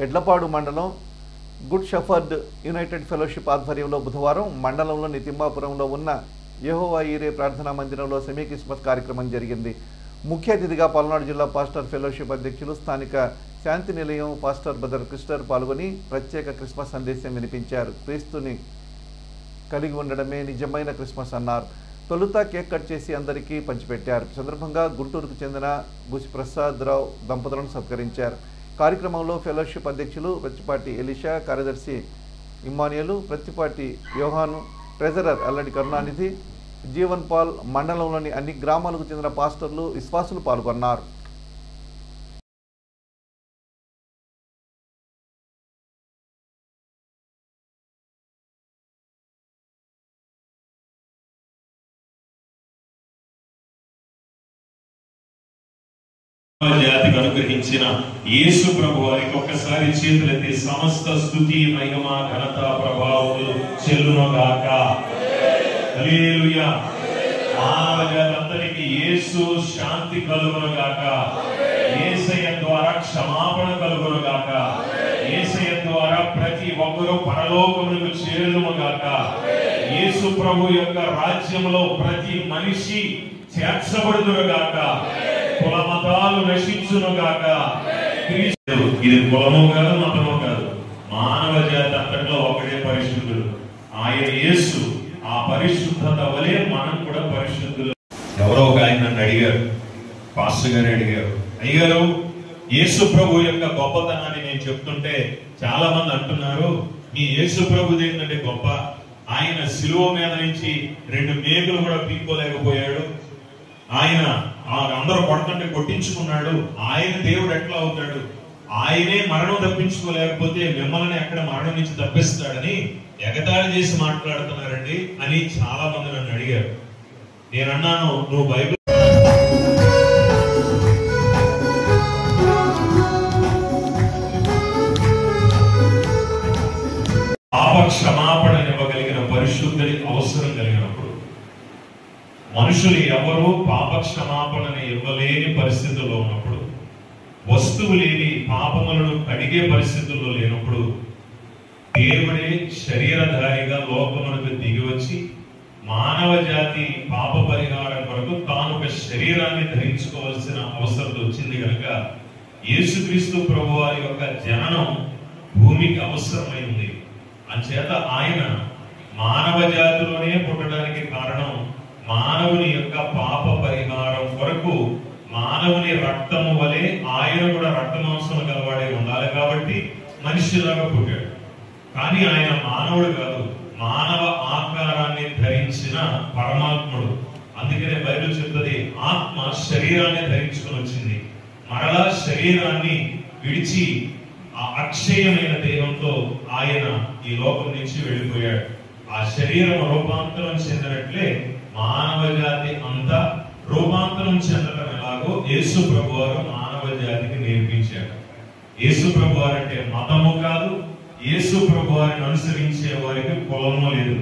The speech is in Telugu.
ఎడ్లపాడు మండలం గుడ్ షెఫర్డ్ యునైటెడ్ ఫెలోషిప్ ఆధ్వర్యంలో బుధవారం మండలంలోని తిమ్మాపురంలో ఉన్న యెహోవా ఈరే ప్రార్థనా మందిరంలో సెమీ క్రిస్మస్ కార్యక్రమం జరిగింది. ముఖ్య అతిథిగా పల్నాడు జిల్లా పాస్టర్ ఫెలోషిప్ అధ్యక్షులు స్థానిక శాంతి నిలయం పాస్టర్ బ్రదర్ క్రిస్టర్ పాల్గొని ప్రత్యేక క్రిస్మస్ సందేశం వినిపించారు. క్రీస్తుని కలిగి ఉండడమే నిజమైన క్రిస్మస్ అన్నారు. తొలుత కేక్ కట్ చేసి అందరికీ పంచిపెట్టారు. సందర్భంగా గుంటూరుకు చెందిన బుసి ప్రసాద్ రావు దంపతులను సత్కరించారు. కార్యక్రమంలో ఫెలోషిప్ అధ్యక్షులు ప్రత్తిపాటి ఎలీషా, కార్యదర్శి ఇమ్మానియలు, ప్రత్తిపాటి యోహాను, ట్రెజరర్ అల్లడి కరుణానిధి, జీవన్ పాల్, మండలంలోని అన్ని గ్రామాలకు చెందిన పాస్టర్లు, విశ్వాసులు పాల్గొన్నారు. జాతికి అనుగ్రహించిన యేసు ప్రభు వారికి ఒక్కసారి చేతులెత్తి సమస్త స్తుతి, మహిమ, ఘనత, ప్రభావములు చెల్లునుగాక. హల్లెలూయా. మానవ జాతందరికీ యేసు శాంతి కలుగునుగాక. యేసయ్య ద్వారా క్షమాపణ కలుగునుగాక. యేసయ్య ద్వారా ప్రతి ఒక్కరూ పరలోకమునకు చేరునుగాక. యేసు ప్రభు యొక్క రాజ్యంలో ప్రతి మనిషి చేర్చబడునుగాక. కుల మతాలు నశించునుగాక. ఇది కులము కాదు, మతము కాదు, మానవ జాతి అంతట్లో ఒకటే పరిశుద్ధుడు. ఆయన యేసు. ఆ పరిశుద్ధత వలె మనం కూడా పరిశుద్ధులు. ఎవరో ఒక ఆయన నన్ను అడిగారు, పాస్టర్ గారు అడిగారు, అయ్యారు యేసు ప్రభు యొక్క గొప్పతనాన్ని నేను చెప్తుంటే చాలా మంది అంటున్నారు, మీ యేసు ప్రభుది ఏంటంటే గొప్ప, ఆయన శిలువ మీద నుంచి 2 మేకులు కూడా పీక్కోలేకపోయాడు, ఆయన అందరూ కొడుతుంటే కొట్టించుకున్నాడు, ఆయన దేవుడు ఎట్లా అవుతాడు, ఆయనే మరణం తప్పించుకోలేకపోతే మిమ్మల్ని ఎక్కడ మరణం నుంచి తప్పిస్తాడని ఎగతాళి చేసి మాట్లాడుతున్నారండి అని చాలా మంది నన్ను అడిగారు. నేను అన్నాను, నువ్వు బైబిల్ పాప క్షమాపణ ఇవ్వగలిగిన పరిశుద్ధుడి అవసరం కలిగినప్పుడు, మనుషులు ఎవరు పాప క్షమాపణని ఇవ్వలేని పరిస్థితుల్లో ఉన్నప్పుడు, వస్తువులేని పాపములను కడిగే పరిస్థితుల్లో లేనప్పుడు, దేవుడే శరీరధారిగా లోకమునకు దిగి వచ్చి మానవ జాతి పాప పరిహారం కొరకు తాను ఒక శరీరాన్ని ధరించుకోవాల్సిన అవసరం వచ్చింది కనుక యేసుక్రీస్తు ప్రభు వారి యొక్క జననం భూమికి అవసరమైంది. అంచేత ఆయన మానవ జాతిలోనే పుట్టడానికి కారణం మానవుని యొక్క పాప పరిహారం కొరకు మానవుని రక్తము వలె ఆయన కూడా రక్తమాంసము గలవాడే ఉండాలి కాబట్టి మనిషిలాగా పుట్టాడు. కానీ ఆయన మానవుడు కాదు, మానవ ఆకారాన్ని ధరించిన పరమాత్ముడు. అందుకనే బైబిల్ చెప్తుంది, ఆత్మ శరీరాన్ని ధరించుకొని వచ్చింది. మరలా శరీరాన్ని విడిచి ఆ అక్షయమైన దేహంతో ఆయన ఈ లోకం నుంచి వెళ్ళిపోయాడు. ఆ శరీరం రూపాంతరం చెందినట్లే మానవ జాతి అంతా రూపాంతరం చెందడం ఎలాగో యేసు ప్రభువారు మానవ జాతికి నేర్పించాడు. యేసు ప్రభువారు అంటే మతము కాదు, యేసు ప్రభువారిని అనుసరించే వారికి కులము లేదు.